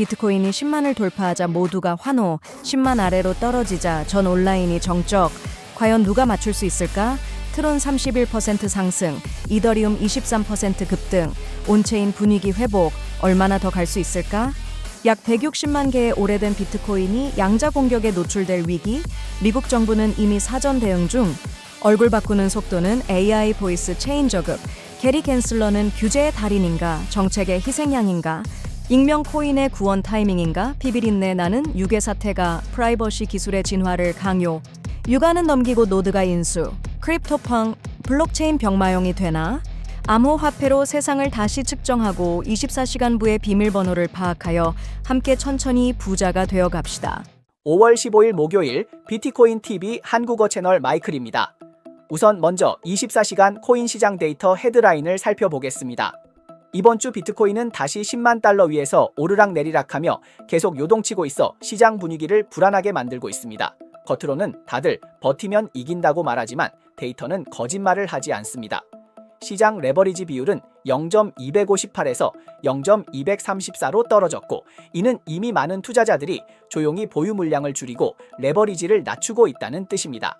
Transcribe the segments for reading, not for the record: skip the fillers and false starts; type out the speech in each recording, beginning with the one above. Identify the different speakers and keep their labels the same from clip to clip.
Speaker 1: 비트코인이 10만을 돌파하자 모두가 환호, 10만 아래로 떨어지자 전 온라인이 정적. 과연 누가 맞출 수 있을까? 트론 31% 상승, 이더리움 23% 급등, 온체인 분위기 회복, 얼마나 더 갈 수 있을까? 약 160만 개의 오래된 비트코인이 양자 공격에 노출될 위기, 미국 정부는 이미 사전 대응 중, 얼굴 바꾸는 속도는 AI 보이스 체인 저급, 게리 갠슬러는 규제의 달인인가, 정책의 희생양인가, 익명 코인의 구원 타이밍인가, 비비린내 나는 유괴 사태가 프라이버시 기술의 진화를 강요, 유가는 넘기고 노드가 인수, 크립토펑, 블록체인 병마용이 되나? 암호화폐로 세상을 다시 측정하고 24시간부의 비밀번호를 파악하여 함께 천천히 부자가 되어 갑시다.
Speaker 2: 5월 15일 목요일 비트코인 TV 한국어 채널 마이클입니다. 우선 먼저 24시간 코인 시장 데이터 헤드라인을 살펴보겠습니다. 이번 주 비트코인은 다시 10만 달러 위에서 오르락내리락하며 계속 요동치고 있어 시장 분위기를 불안하게 만들고 있습니다. 겉으로는 다들 버티면 이긴다고 말하지만 데이터는 거짓말을 하지 않습니다. 시장 레버리지 비율은 0.258에서 0.234로 떨어졌고, 이는 이미 많은 투자자들이 조용히 보유 물량을 줄이고 레버리지를 낮추고 있다는 뜻입니다.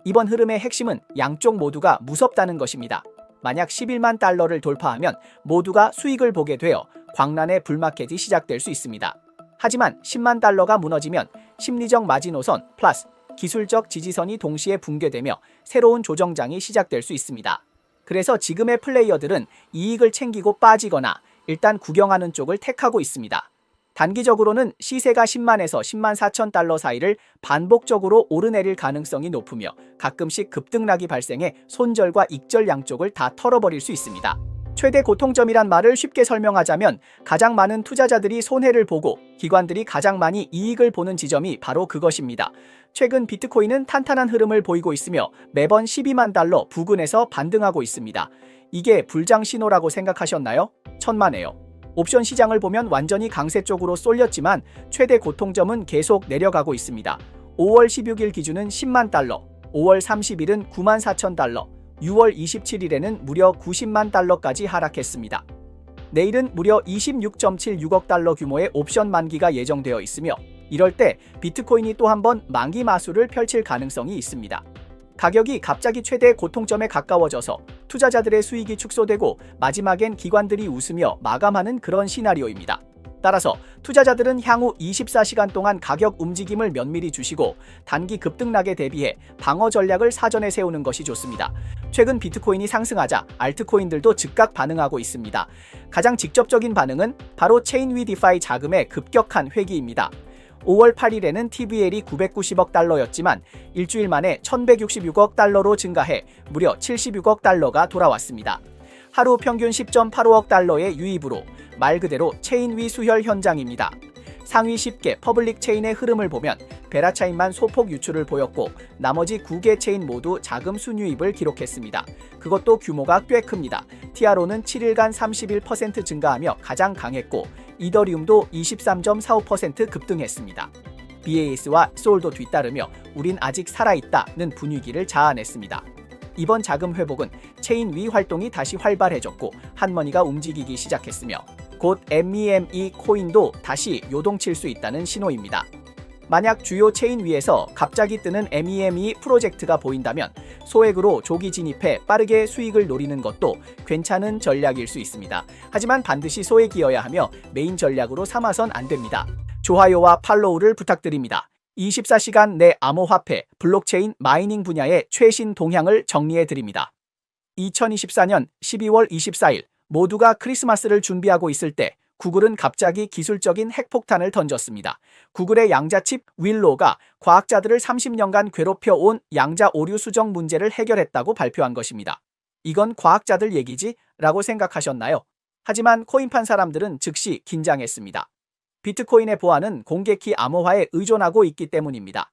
Speaker 2: 이번 흐름의 핵심은 양쪽 모두가 무섭다는 것입니다. 만약 11만 달러를 돌파하면 모두가 수익을 보게 되어 광란의 불마켓이 시작될 수 있습니다. 하지만 10만 달러가 무너지면 심리적 마지노선 플러스 기술적 지지선이 동시에 붕괴되며 새로운 조정장이 시작될 수 있습니다. 그래서 지금의 플레이어들은 이익을 챙기고 빠지거나 일단 구경하는 쪽을 택하고 있습니다. 단기적으로는 시세가 10만에서 10만 4천 달러 사이를 반복적으로 오르내릴 가능성이 높으며 가끔씩 급등락이 발생해 손절과 익절 양쪽을 다 털어버릴 수 있습니다. 최대 고통점이란 말을 쉽게 설명하자면 가장 많은 투자자들이 손해를 보고 기관들이 가장 많이 이익을 보는 지점이 바로 그것입니다. 최근 비트코인은 탄탄한 흐름을 보이고 있으며 매번 12만 달러 부근에서 반등하고 있습니다. 이게 불장 신호라고 생각하셨나요? 천만에요. 옵션 시장을 보면 완전히 강세 쪽으로 쏠렸지만 최대 고통점은 계속 내려가고 있습니다. 5월 16일 기준은 10만 달러, 5월 30일은 9만 4천 달러, 6월 27일에는 무려 90만 달러까지 하락했습니다. 내일은 무려 26.76억 달러 규모의 옵션 만기가 예정되어 있으며 이럴 때 비트코인이 또 한 번 만기 마술을 펼칠 가능성이 있습니다. 가격이 갑자기 최대 고통점에 가까워져서 투자자들의 수익이 축소되고 마지막엔 기관들이 웃으며 마감하는 그런 시나리오입니다. 따라서 투자자들은 향후 24시간 동안 가격 움직임을 면밀히 주시고 단기 급등락에 대비해 방어 전략을 사전에 세우는 것이 좋습니다. 최근 비트코인이 상승하자 알트코인들도 즉각 반응하고 있습니다. 가장 직접적인 반응은 바로 체인위 디파이 자금의 급격한 회귀입니다. 5월 8일에는 TVL이 990억 달러였지만 일주일 만에 1166억 달러로 증가해 무려 76억 달러가 돌아왔습니다. 하루 평균 10.85억 달러의 유입으로 말 그대로 체인 위 수혈 현장입니다. 상위 10개 퍼블릭 체인의 흐름을 보면 베라차인만 소폭 유출을 보였고 나머지 9개 체인 모두 자금 순유입을 기록했습니다. 그것도 규모가 꽤 큽니다. 티아로는 7일간 31% 증가하며 가장 강했고 이더리움도 23.45% 급등했습니다. BAS와 솔도 뒤따르며 우린 아직 살아있다는 분위기를 자아냈습니다. 이번 자금 회복은 체인 위 활동이 다시 활발해졌고 한머니가 움직이기 시작했으며 곧 MEME 코인도 다시 요동칠 수 있다는 신호입니다. 만약 주요 체인 위에서 갑자기 뜨는 MEME 프로젝트가 보인다면 소액으로 조기 진입해 빠르게 수익을 노리는 것도 괜찮은 전략일 수 있습니다. 하지만 반드시 소액이어야 하며 메인 전략으로 삼아선 안 됩니다. 좋아요와 팔로우를 부탁드립니다. 24시간 내 암호화폐, 블록체인, 마이닝 분야의 최신 동향을 정리해드립니다. 2024년 12월 24일 모두가 크리스마스를 준비하고 있을 때 구글은 갑자기 기술적인 핵폭탄을 던졌습니다. 구글의 양자칩 윌로우가 과학자들을 30년간 괴롭혀온 양자 오류 수정 문제를 해결했다고 발표한 것입니다. 이건 과학자들 얘기지? 라고 생각하셨나요? 하지만 코인판 사람들은 즉시 긴장했습니다. 비트코인의 보안은 공개키 암호화에 의존하고 있기 때문입니다.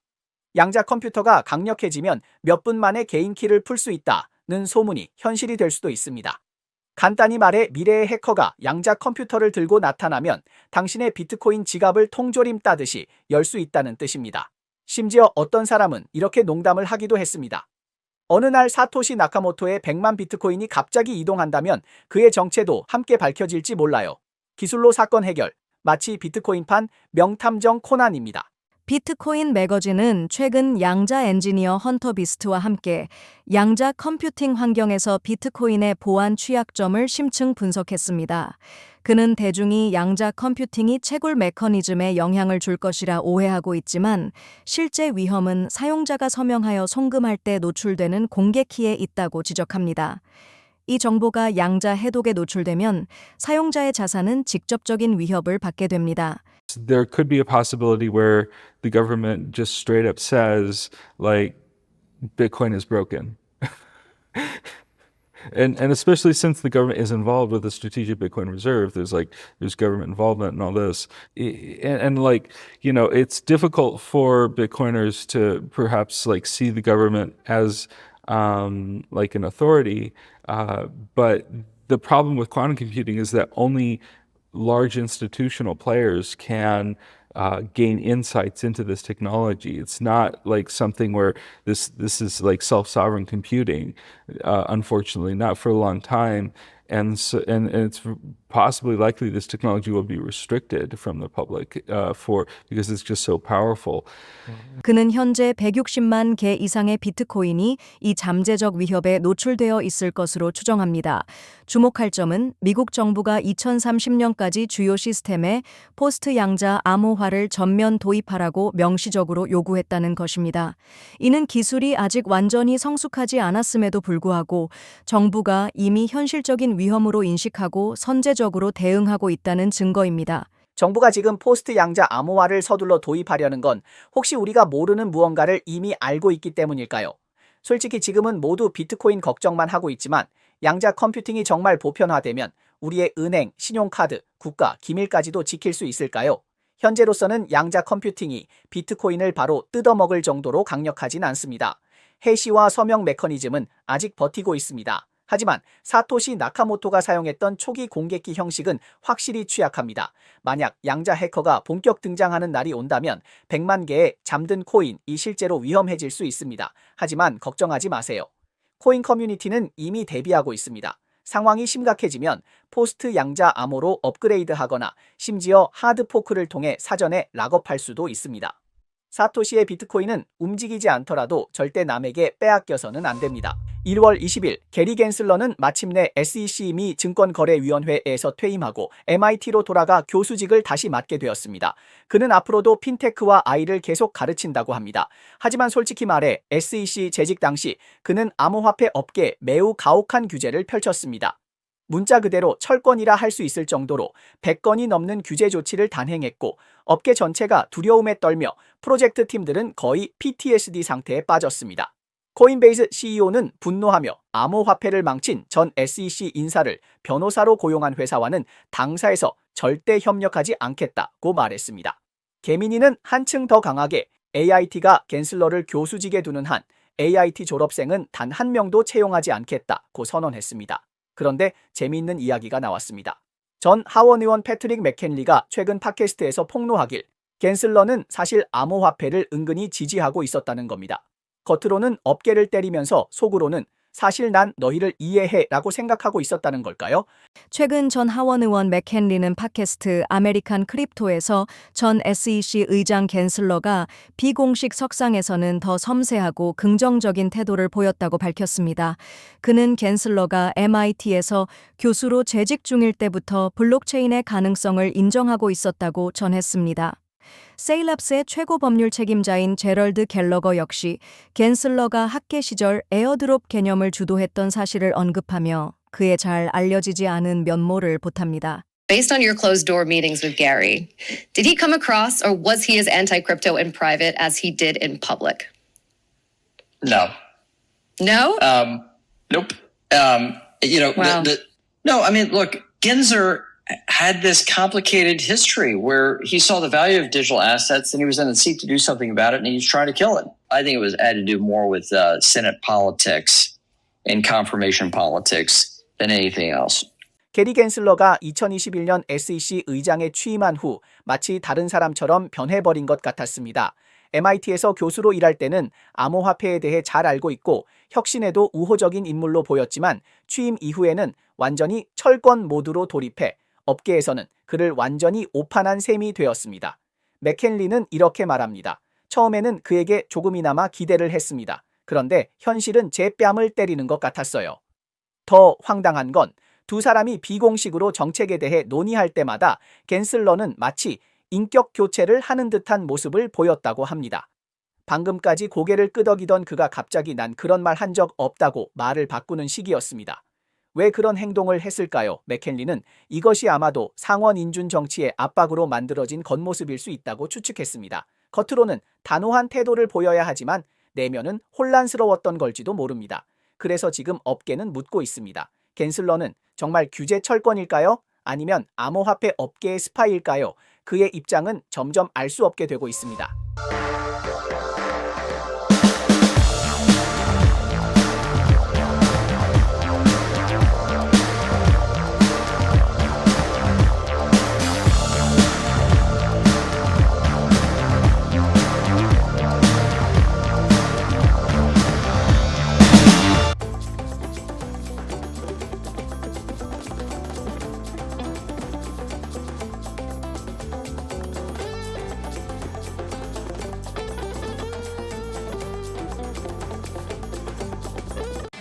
Speaker 2: 양자 컴퓨터가 강력해지면 몇 분 만에 개인 키를 풀 수 있다는 소문이 현실이 될 수도 있습니다. 간단히 말해 미래의 해커가 양자 컴퓨터를 들고 나타나면 당신의 비트코인 지갑을 통조림 따듯이 열 수 있다는 뜻입니다. 심지어 어떤 사람은 이렇게 농담을 하기도 했습니다. 어느 날 사토시 나카모토의 100만 비트코인이 갑자기 이동한다면 그의 정체도 함께 밝혀질지 몰라요. 기술로 사건 해결, 마치 비트코인판 명탐정 코난입니다.
Speaker 1: 비트코인 매거진은 최근 양자 엔지니어 헌터 비스트와 함께 양자 컴퓨팅 환경에서 비트코인의 보안 취약점을 심층 분석했습니다. 그는 대중이 양자 컴퓨팅이 채굴 메커니즘에 영향을 줄 것이라 오해하고 있지만 실제 위험은 사용자가 서명하여 송금할 때 노출되는 공개 키에 있다고 지적합니다. 이 정보가 양자 해독에 노출되면 사용자의 자산은 직접적인 위협을 받게 됩니다.
Speaker 3: There could be a possibility where the government just straight up says, like, Bitcoin is broken. And especially since the government is involved with the strategic Bitcoin reserve, there's government involvement and all this. And like, you know, it's difficult for Bitcoiners to perhaps like see the government as like an authority. But the problem with quantum computing is that only large institutional players can gain insights into this technology. It's not like something where this is like self-sovereign computing, unfortunately, not for a long time. And it's possibly likely this technology will be restricted from the public because it's just so powerful.
Speaker 1: 그는 현재 160만 개 이상의 비트코인이 이 잠재적 위협에 노출되어 있을 것으로 추정합니다. 주목할 점은 미국 정부가 2030년까지 주요 시스템에 포스트 양자 암호화를 전면 도입하라고 명시적으로 요구했다는 것입니다. 이는 기술이 아직 완전히 성숙하지 않았음에도 불구하고 정부가 이미 현실적인 위험으로 인식하고 선제적으로 대응하고 있다는 증거입니다.
Speaker 2: 정부가 지금 포스트 양자 암호화를 서둘러 도입하려는 건 혹시 우리가 모르는 무언가를 이미 알고 있기 때문일까요? 솔직히 지금은 모두 비트코인 걱정만 하고 있지만 양자 컴퓨팅이 정말 보편화되면 우리의 은행, 신용카드, 국가, 기밀까지도 지킬 수 있을까요? 현재로서는 양자 컴퓨팅이 비트코인을 바로 뜯어먹을 정도로 강력하진 않습니다. 해시와 서명 메커니즘은 아직 버티고 있습니다. 하지만 사토시 나카모토가 사용했던 초기 공개키 형식은 확실히 취약합니다. 만약 양자 해커가 본격 등장하는 날이 온다면 100만 개의 잠든 코인이 실제로 위험해질 수 있습니다. 하지만 걱정하지 마세요. 코인 커뮤니티는 이미 대비하고 있습니다. 상황이 심각해지면 포스트 양자 암호로 업그레이드하거나 심지어 하드포크를 통해 사전에 락업할 수도 있습니다. 사토시의 비트코인은 움직이지 않더라도 절대 남에게 빼앗겨서는 안 됩니다. 1월 20일 게리 갠슬러는 마침내 SEC 미 증권거래위원회에서 퇴임하고 MIT로 돌아가 교수직을 다시 맡게 되었습니다. 그는 앞으로도 핀테크와 AI를 계속 가르친다고 합니다. 하지만 솔직히 말해 SEC 재직 당시 그는 암호화폐 업계에 매우 가혹한 규제를 펼쳤습니다. 문자 그대로 철권이라 할 수 있을 정도로 100건이 넘는 규제 조치를 단행했고 업계 전체가 두려움에 떨며 프로젝트 팀들은 거의 PTSD 상태에 빠졌습니다. 코인베이스 CEO는 분노하며 암호화폐를 망친 전 SEC 인사를 변호사로 고용한 회사와는 당사에서 절대 협력하지 않겠다고 말했습니다. 개미니는 한층 더 강하게 AIT가 갠슬러를 교수직에 두는 한 AIT 졸업생은 단 한 명도 채용하지 않겠다고 선언했습니다. 그런데 재미있는 이야기가 나왔습니다. 전 하원 의원 패트릭 맥켄리가 최근 팟캐스트에서 폭로하길 갠슬러는 사실 암호화폐를 은근히 지지하고 있었다는 겁니다. 겉으로는 업계를 때리면서 속으로는 사실 난 너희를 이해해 라고 생각하고 있었다는 걸까요?
Speaker 1: 최근 전 하원 의원 맥켄리는 팟캐스트 아메리칸 크립토에서 전 SEC 의장 갠슬러가 비공식 석상에서는 더 섬세하고 긍정적인 태도를 보였다고 밝혔습니다. 그는 갠슬러가 MIT에서 교수로 재직 중일 때부터 블록체인의 가능성을 인정하고 있었다고 전했습니다. 세일랍스의 최고 법률 책임자인 제럴드 갤러거 역시 갠슬러가 학계 시절 에어드롭 개념을 주도했던 사실을 언급하며 그의 잘 알려지지 않은 면모를 보탑니다.
Speaker 4: Based on your closed-door meetings with Gary, did he come across or was he as anti-crypto in private as he did in public?
Speaker 5: No.
Speaker 4: No?
Speaker 5: Nope.
Speaker 4: Wow.
Speaker 5: No, I mean, look, Gensler had this complicated history where he saw the value of digital assets and he was in the seat to do something about it and he was trying to kill it. I think it had to do more with Senate politics and confirmation politics than anything else.
Speaker 2: 게리 갠슬러가 2021년 SEC 의장에 취임한 후 마치 다른 사람처럼 변해버린 것 같았습니다. MIT에서 교수로 일할 때는 암호화폐에 대해 잘 알고 있고 혁신에도 우호적인 인물로 보였지만 취임 이후에는 완전히 철권 모드로 돌입해 업계에서는 그를 완전히 오판한 셈이 되었습니다. 맥켄리는 이렇게 말합니다. 처음에는 그에게 조금이나마 기대를 했습니다. 그런데 현실은 제 뺨을 때리는 것 같았어요. 더 황당한 건 두 사람이 비공식으로 정책에 대해 논의할 때마다 갠슬러는 마치 인격 교체를 하는 듯한 모습을 보였다고 합니다. 방금까지 고개를 끄덕이던 그가 갑자기 난 그런 말 한 적 없다고 말을 바꾸는 시기였습니다. 왜 그런 행동을 했을까요? 맥켄리는 이것이 아마도 상원 인준 정치의 압박으로 만들어진 겉모습일 수 있다고 추측했습니다. 겉으로는 단호한 태도를 보여야 하지만 내면은 혼란스러웠던 걸지도 모릅니다. 그래서 지금 업계는 묻고 있습니다. 갠슬러는 정말 규제 철권일까요? 아니면 암호화폐 업계의 스파이일까요? 그의 입장은 점점 알 수 없게 되고 있습니다.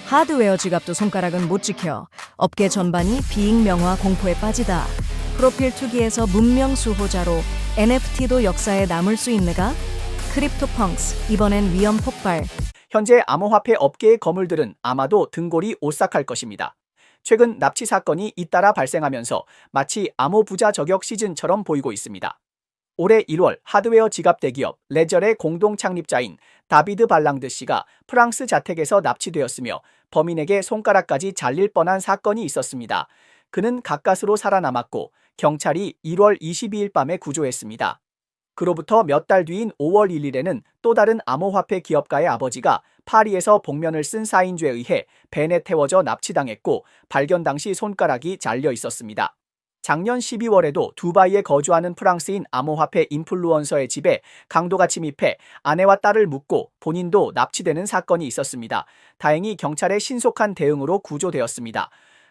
Speaker 1: 하드웨어 지갑도 손가락은 못 지켜. 업계 전반이 비익명화 공포에 빠지다. 프로필 투기에서 문명 수호자로 NFT도 역사에 남을 수 있는가? 크립토펑크스, 이번엔 위험 폭발.
Speaker 2: 현재 암호화폐 업계의 거물들은 아마도 등골이 오싹할 것입니다. 최근 납치 사건이 잇따라 발생하면서 마치 암호 부자 저격 시즌처럼 보이고 있습니다. 올해 1월 하드웨어 지갑 대기업 레저의 공동 창립자인 다비드 발랑드 씨가 프랑스 자택에서 납치되었으며 범인에게 손가락까지 잘릴 뻔한 사건이 있었습니다. 그는 가까스로 살아남았고 경찰이 1월 22일 밤에 구조했습니다. 그로부터 몇 달 뒤인 5월 1일에는 또 다른 암호화폐 기업가의 아버지가 파리에서 복면을 쓴 사인죄에 의해 벤에 태워져 납치당했고 발견 당시 손가락이 잘려 있었습니다. 작년 12월에도 두바이에 거주하는 프랑스인 암호화폐 인플루언서의 집에 강도가 침입해 아내와 딸을 묻고 본인도 납치되는 사건이 있었습니다. 다행히 경찰의 신속한 대응으로 구조되었습니다.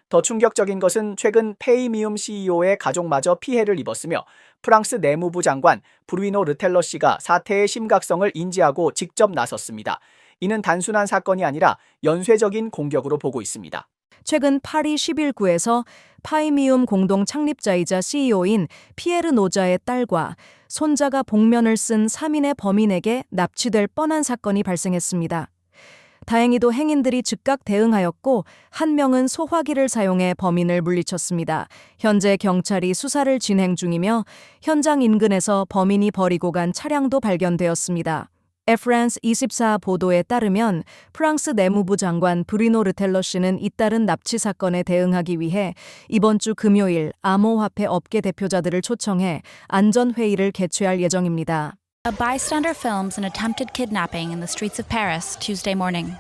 Speaker 2: 더 충격적인 것은 최근 페이미움 CEO의 가족마저 피해를 입었으며 프랑스 내무부 장관 브루이노 르텔러 씨가 사태의 심각성을 인지하고 직접 나섰습니다. 이는 단순한 사건이 아니라 연쇄적인 공격으로 보고 있습니다.
Speaker 1: 최근 파리 11구에서 파이미움 공동 창립자이자 CEO인 피에르 노자의 딸과 손자가 복면을 쓴 3인의 범인에게 납치될 뻔한 사건이 발생했습니다. 다행히도 행인들이 즉각 대응하였고 한 명은 소화기를 사용해 범인을 물리쳤습니다. 현재 경찰이 수사를 진행 중이며 현장 인근에서 범인이 버리고 간 차량도 발견되었습니다. 에프란스 24 보도에 따르면 프랑스 내무부 장관 브루노 르텔러 씨는 잇따른 납치 사건에 대응하기 위해 이번 주 금요일 암호화폐 업계 대표자들을 초청해 안전회의를 개최할 예정입니다.
Speaker 6: A bystander films an attempted kidnapping in the streets of Paris Tuesday morning.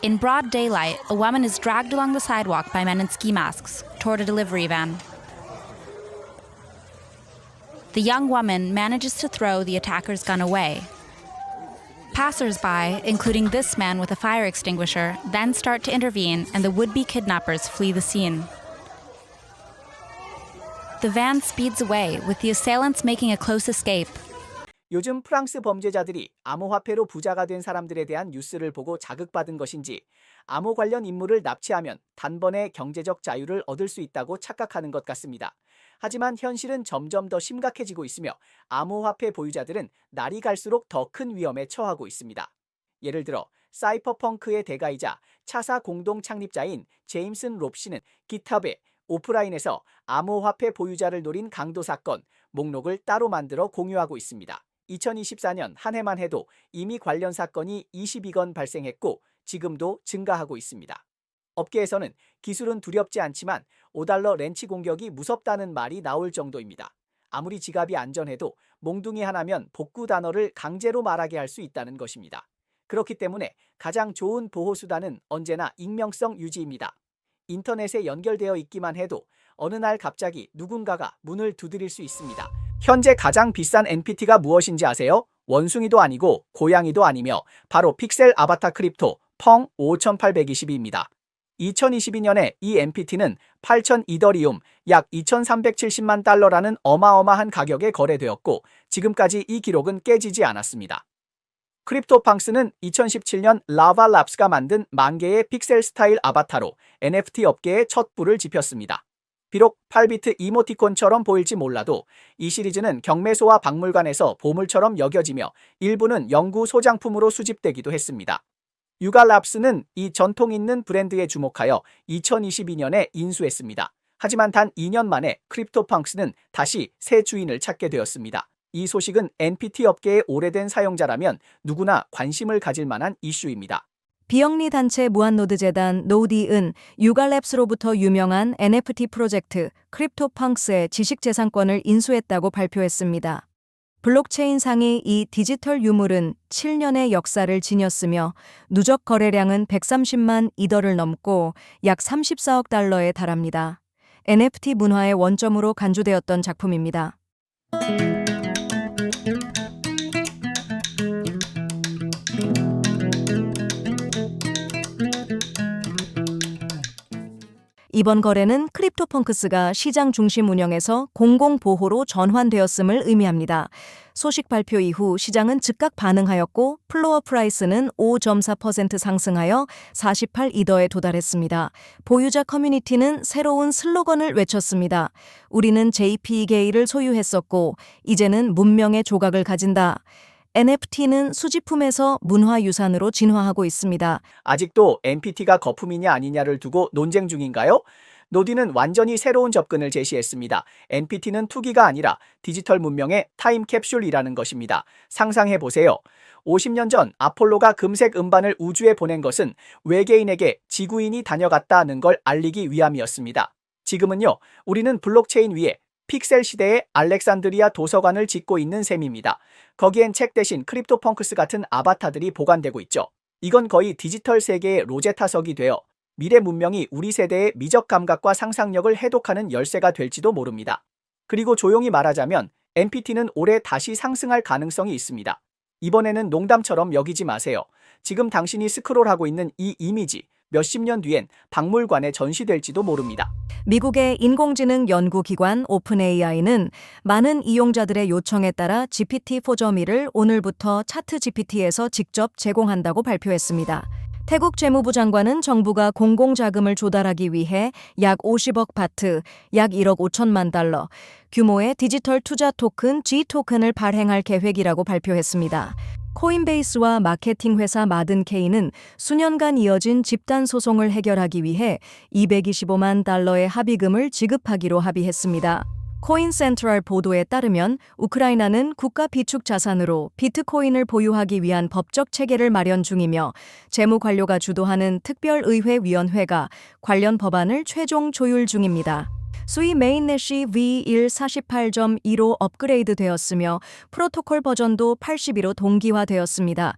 Speaker 6: In broad daylight, a woman is dragged along the sidewalk by men in ski masks toward a delivery van. The young woman manages to throw the attacker's gun away. Passers-by, including this man with a fire extinguisher, then start to intervene and the would-be kidnappers flee the scene. The van speeds away, with the assailants making a close escape.
Speaker 2: 요즘 프랑스 범죄자들이 암호화폐로 부자가 된 사람들에 대한 뉴스를 보고 자극받은 것인지 암호 관련 인물을 납치하면 단번에 경제적 자유를 얻을 수 있다고 착각하는 것 같습니다. 하지만 현실은 점점 더 심각해지고 있으며 암호화폐 보유자들은 날이 갈수록 더 큰 위험에 처하고 있습니다. 예를 들어 사이퍼펑크의 대가이자 차사 공동 창립자인 제임슨 롭 씨는 깃허브에 오프라인에서 암호화폐 보유자를 노린 강도 사건 목록을 따로 만들어 공유하고 있습니다. 2024년 한 해만 해도 이미 관련 사건이 22건 발생했고 지금도 증가하고 있습니다. 업계에서는 기술은 두렵지 않지만 $5 렌치 공격이 무섭다는 말이 나올 정도입니다. 아무리 지갑이 안전해도 몽둥이 하나면 복구 단어를 강제로 말하게 할 수 있다는 것입니다. 그렇기 때문에 가장 좋은 보호수단은 언제나 익명성 유지입니다. 인터넷에 연결되어 있기만 해도 어느 날 갑자기 누군가가 문을 두드릴 수 있습니다. 현재 가장 비싼 NFT가 무엇인지 아세요? 원숭이도 아니고 고양이도 아니며 바로 픽셀 아바타 크립토 펑 5822입니다. 2022년에 이 NPT는 8,000 이더리움 약 2,370만 달러라는 어마어마한 가격에 거래되었고 지금까지 이 기록은 깨지지 않았습니다. 크립토팡스는 2017년 라바labs가 만든 만 개의 픽셀 스타일 아바타로 NFT 업계에 첫 불을 지폈습니다. 비록 8비트 이모티콘처럼 보일지 몰라도 이 시리즈는 경매소와 박물관에서 보물처럼 여겨지며 일부는 연구 소장품으로 수집되기도 했습니다. 유가labs는 이 전통 있는 브랜드에 주목하여 2022년에 인수했습니다. 하지만 단 2년 만에 크립토팡스는 다시 새 주인을 찾게 되었습니다. 이 소식은 NPT 업계의 오래된 사용자라면 누구나 관심을 가질 만한 이슈입니다.
Speaker 1: 비영리 단체 무한노드 재단 노디은 유가랩스로부터 유명한 NFT 프로젝트 크립토팡스의 지식재산권을 인수했다고 발표했습니다. 블록체인상의 이 디지털 유물은 7년의 역사를 지녔으며 누적 거래량은 130만 이더를 넘고 약 34억 달러에 달합니다. NFT 문화의 원점으로 간주되었던 작품입니다. 이번 거래는 크립토펑크스가 시장 중심 운영에서 공공보호로 전환되었음을 의미합니다. 소식 발표 이후 시장은 즉각 반응하였고 플로어 프라이스는 5.4% 상승하여 48 이더에 도달했습니다. 보유자 커뮤니티는 새로운 슬로건을 외쳤습니다. 우리는 JPEG를 소유했었고 이제는 문명의 조각을 가진다. NFT는 수집품에서 문화유산으로 진화하고 있습니다.
Speaker 2: 아직도 NPT가 거품이냐 아니냐를 두고 논쟁 중인가요? 노디는 완전히 새로운 접근을 제시했습니다. NPT는 투기가 아니라 디지털 문명의 타임캡슐이라는 것입니다. 상상해보세요. 50년 전 아폴로가 금색 음반을 우주에 보낸 것은 외계인에게 지구인이 다녀갔다는 걸 알리기 위함이었습니다. 지금은요, 우리는 블록체인 위에 픽셀 시대의 알렉산드리아 도서관을 짓고 있는 셈입니다. 거기엔 책 대신 크립토펑크스 같은 아바타들이 보관되고 있죠. 이건 거의 디지털 세계의 로제타석이 되어 미래 문명이 우리 세대의 미적 감각과 상상력을 해독하는 열쇠가 될지도 모릅니다. 그리고 조용히 말하자면 NPT는 올해 다시 상승할 가능성이 있습니다. 이번에는 농담처럼 여기지 마세요. 지금 당신이 스크롤하고 있는 이 이미지 몇십 년 뒤엔 박물관에 전시될지도 모릅니다.
Speaker 1: 미국의 인공지능 연구기관 오픈AI는 많은 이용자들의 요청에 따라 GPT-4.1을 오늘부터 차트GPT에서 직접 제공한다고 발표했습니다. 태국 재무부 장관은 정부가 공공자금을 조달하기 위해 약 50억 바트, 약 1억 5천만 달러 규모의 디지털 투자 토큰 G-토큰을 발행할 계획이라고 발표했습니다. 코인베이스와 마케팅 회사 마든케이는 수년간 이어진 집단 소송을 해결하기 위해 225만 달러의 합의금을 지급하기로 합의했습니다. 코인센트럴 보도에 따르면 우크라이나는 국가 비축 자산으로 비트코인을 보유하기 위한 법적 체계를 마련 중이며 재무 관료가 주도하는 특별의회위원회가 관련 법안을 최종 조율 중입니다. 수위 메인넷이 V1 48.2로 업그레이드 되었으며 프로토콜 버전도 82로 동기화되었습니다.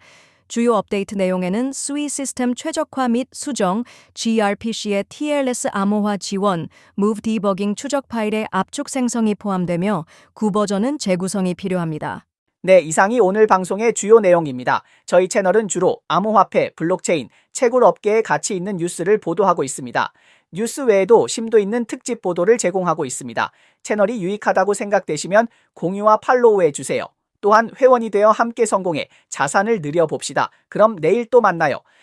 Speaker 1: 주요 업데이트 내용에는 수위 시스템 최적화 및 수정, gRPC의 TLS 암호화 지원, Move Debugging 추적 파일의 압축 생성이 포함되며 구버전은 재구성이 필요합니다.
Speaker 2: 네, 이상이 오늘 방송의 주요 내용입니다. 저희 채널은 주로 암호화폐, 블록체인, 채굴 업계에 가치 있는 뉴스를 보도하고 있습니다. 뉴스 외에도 심도 있는 특집 보도를 제공하고 있습니다. 채널이 유익하다고 생각되시면 공유와 팔로우 해주세요. 또한 회원이 되어 함께 성공해 자산을 늘려봅시다. 그럼 내일 또 만나요.